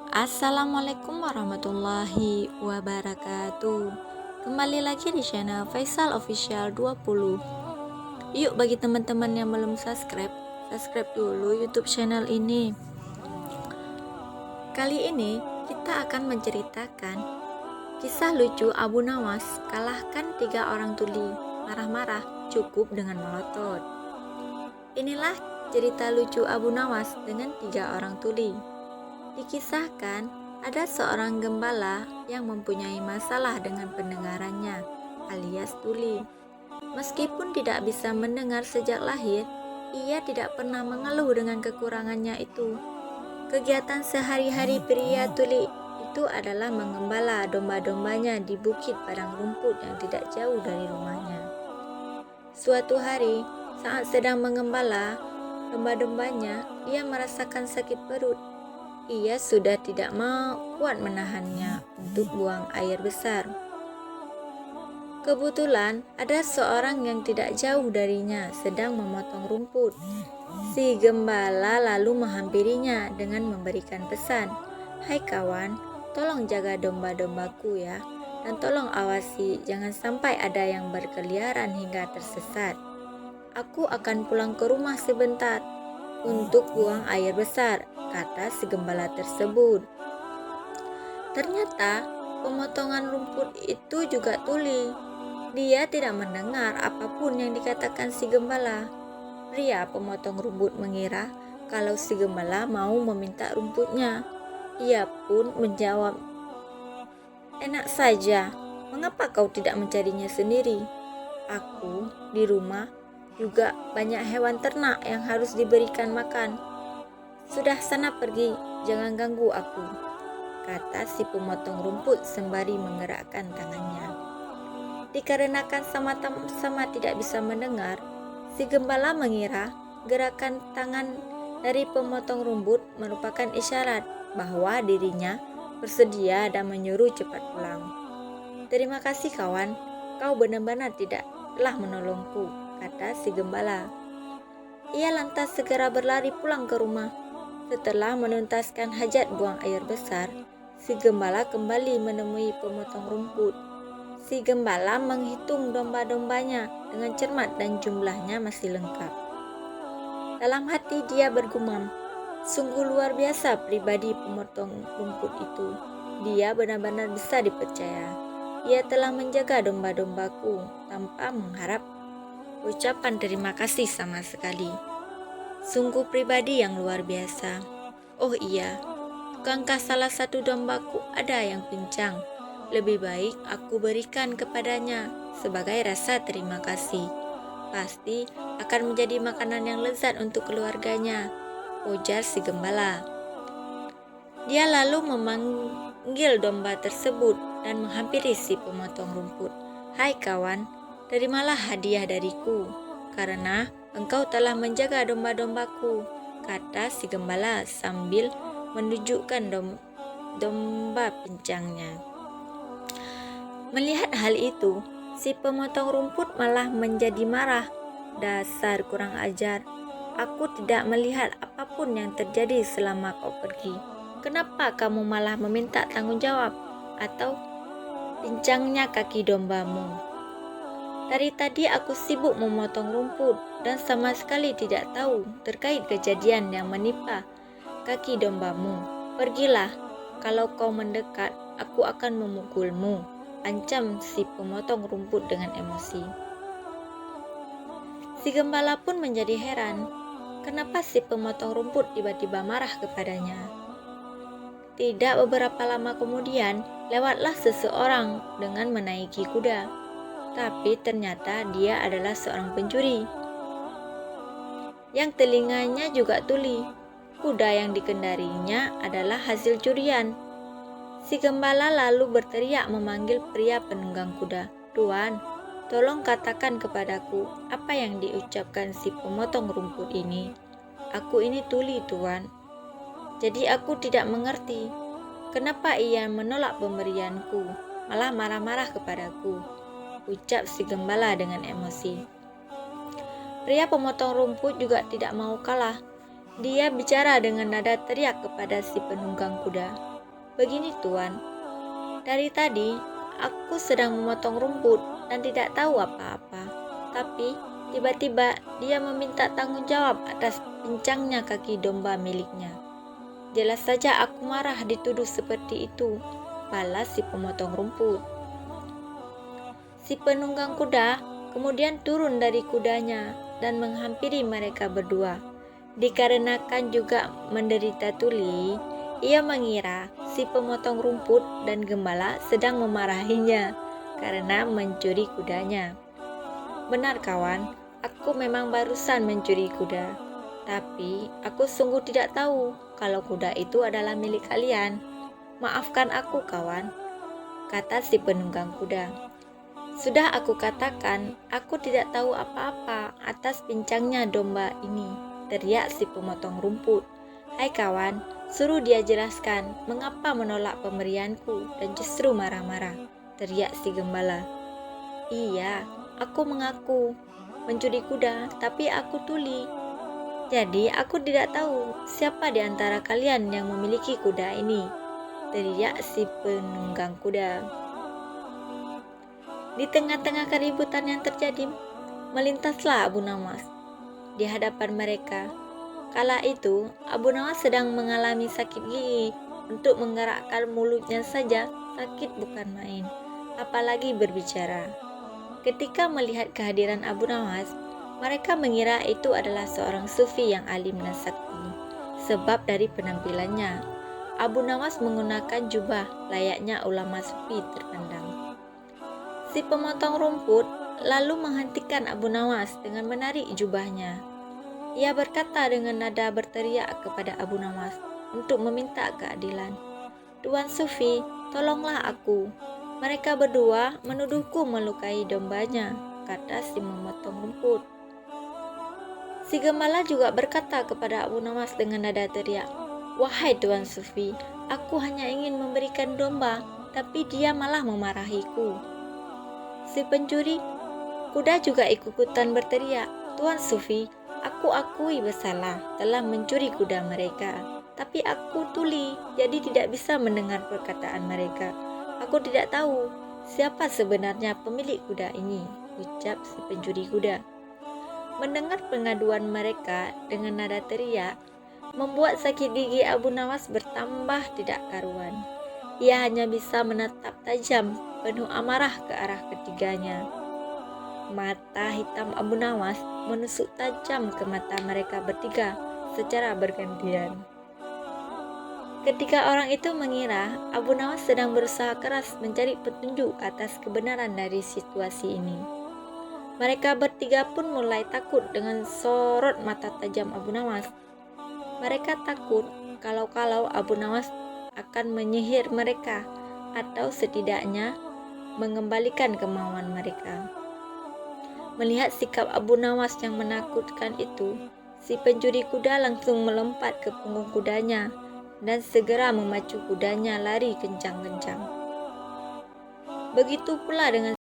Assalamualaikum warahmatullahi wabarakatuh. Kembali lagi di channel Faisal Official 20. Yuk, bagi teman-teman yang belum subscribe dulu YouTube channel ini. Kali ini kita akan menceritakan kisah lucu Abu Nawas kalahkan 3 orang tuli marah-marah cukup dengan melotot. Inilah cerita lucu Abu Nawas dengan 3 orang tuli. Dikisahkan, ada seorang gembala yang mempunyai masalah dengan pendengarannya, alias tuli. Meskipun tidak bisa mendengar sejak lahir, ia tidak pernah mengeluh dengan kekurangannya itu. Kegiatan sehari-hari pria tuli itu adalah mengembala domba-dombanya di bukit padang rumput yang tidak jauh dari rumahnya. Suatu hari, saat sedang mengembala domba-dombanya, ia merasakan sakit perut. Ia sudah tidak mau kuat menahannya untuk buang air besar. Kebetulan ada seorang yang tidak jauh darinya sedang memotong rumput. Si gembala lalu menghampirinya dengan memberikan pesan, "Hai kawan, tolong jaga domba-dombaku ya, dan tolong awasi jangan sampai ada yang berkeliaran hingga tersesat. Aku akan pulang ke rumah sebentar untuk buang air besar," kata si gembala tersebut. Ternyata pemotongan rumput itu juga tuli. Dia tidak mendengar apapun yang dikatakan si gembala. Pria pemotong rumput mengira kalau si gembala mau meminta rumputnya. Ia pun menjawab, "Enak saja, mengapa kau tidak mencarinya sendiri? Aku di rumah juga banyak hewan ternak yang harus diberikan makan. Sudah, sana pergi, jangan ganggu aku," kata si pemotong rumput sembari menggerakkan tangannya. Dikarenakan sama-sama tidak bisa mendengar, si gembala mengira gerakan tangan dari pemotong rumput merupakan isyarat bahwa dirinya bersedia dan menyuruh cepat pulang. "Terima kasih kawan, kau benar-benar telah menolongku," kata si gembala. Ia lantas segera berlari pulang ke rumah. Setelah menuntaskan hajat buang air besar, si gembala kembali menemui pemotong rumput. Si gembala menghitung domba-dombanya dengan cermat dan jumlahnya masih lengkap. Dalam hati dia bergumam, "Sungguh luar biasa pribadi pemotong rumput itu. Dia benar-benar bisa dipercaya. Ia telah menjaga domba-dombaku tanpa mengharap ucapan terima kasih sama sekali. Sungguh pribadi yang luar biasa. Oh iya, bukankah salah satu dombaku ada yang pincang? Lebih baik aku berikan kepadanya sebagai rasa terima kasih. Pasti akan menjadi makanan yang lezat untuk keluarganya," ujar si gembala. Dia lalu memanggil domba tersebut dan menghampiri si pemotong rumput. "Hai kawan, terimalah hadiah dariku, karena engkau telah menjaga domba-dombaku," kata si gembala sambil menunjukkan domba pincangnya. Melihat hal itu, si pemotong rumput malah menjadi marah. "Dasar kurang ajar, aku tidak melihat apapun yang terjadi selama kau pergi. Kenapa kamu malah meminta tanggung jawab atau pincangnya kaki dombamu? Dari tadi aku sibuk memotong rumput dan sama sekali tidak tahu terkait kejadian yang menimpa kaki dombamu. Pergilah, kalau kau mendekat, aku akan memukulmu," ancam si pemotong rumput dengan emosi. Si gembala pun menjadi heran, kenapa si pemotong rumput tiba-tiba marah kepadanya. Tidak beberapa lama kemudian, lewatlah seseorang dengan menaiki kuda. Tapi ternyata dia adalah seorang pencuri yang telinganya juga tuli. Kuda yang dikendarinya adalah hasil curian. Si gembala lalu berteriak memanggil pria penunggang kuda. "Tuan, tolong katakan kepadaku apa yang diucapkan si pemotong rumput ini. Aku ini tuli, Tuan. Jadi aku tidak mengerti kenapa ia menolak pemberianku, malah marah-marah kepadaku," ucap si gembala dengan emosi. Pria pemotong rumput juga tidak mau kalah. Dia bicara dengan nada teriak kepada si penunggang kuda. "Begini Tuan, dari tadi aku sedang memotong rumput dan tidak tahu apa-apa. Tapi tiba-tiba dia meminta tanggung jawab atas pincangnya kaki domba miliknya. Jelas saja aku marah dituduh seperti itu," balas si pemotong rumput. Si penunggang kuda kemudian turun dari kudanya dan menghampiri mereka berdua. Dikarenakan juga menderita tuli, ia mengira si pemotong rumput dan gembala sedang memarahinya karena mencuri kudanya. "Benar kawan, aku memang barusan mencuri kuda. Tapi aku sungguh tidak tahu kalau kuda itu adalah milik kalian. Maafkan aku kawan," kata si penunggang kuda. "Sudah aku katakan, aku tidak tahu apa-apa atas pincangnya domba ini," teriak si pemotong rumput. "Hai kawan, suruh dia jelaskan mengapa menolak pemberianku dan justru marah-marah," teriak si gembala. "Iya, aku mengaku mencuri kuda, tapi aku tuli. Jadi aku tidak tahu siapa di antara kalian yang memiliki kuda ini," teriak si penunggang kuda. Di tengah-tengah keributan yang terjadi, melintaslah Abu Nawas di hadapan mereka. Kala itu, Abu Nawas sedang mengalami sakit gigi. Untuk menggerakkan mulutnya saja sakit bukan main, apalagi berbicara. Ketika melihat kehadiran Abu Nawas, mereka mengira itu adalah seorang sufi yang alim dan sakti. Sebab dari penampilannya, Abu Nawas menggunakan jubah layaknya ulama sufi terpandang. Si pemotong rumput lalu menghentikan Abu Nawas dengan menarik jubahnya. Ia berkata dengan nada berteriak kepada Abu Nawas untuk meminta keadilan. "Tuan Sufi, tolonglah aku. Mereka berdua menuduhku melukai dombanya," kata si memotong rumput. Si gembala juga berkata kepada Abu Nawas dengan nada teriak, "Wahai Tuan Sufi, aku hanya ingin memberikan domba, tapi dia malah memarahiku." Si pencuri kuda juga ikut-ikutan berteriak, "Tuan Sufi, aku akui bersalah telah mencuri kuda mereka. Tapi aku tuli, jadi tidak bisa mendengar perkataan mereka. Aku tidak tahu siapa sebenarnya pemilik kuda ini," ucap si pencuri kuda. Mendengar pengaduan mereka dengan nada teriak, membuat sakit gigi Abu Nawas bertambah tidak karuan. Ia hanya bisa menatap tajam, penuh amarah ke arah ketiganya. Mata hitam Abu Nawas menusuk tajam ke mata mereka bertiga secara bergantian. Ketika orang itu mengira Abu Nawas sedang berusaha keras mencari petunjuk atas kebenaran dari situasi ini, mereka bertiga pun mulai takut dengan sorot mata tajam Abu Nawas. Mereka takut kalau Abu Nawas akan menyihir mereka atau setidaknya mengembalikan kemauan mereka. Melihat sikap Abu Nawas yang menakutkan itu, si pencuri kuda langsung melompat ke punggung kudanya dan segera memacu kudanya lari kencang-kencang. Begitu pula dengan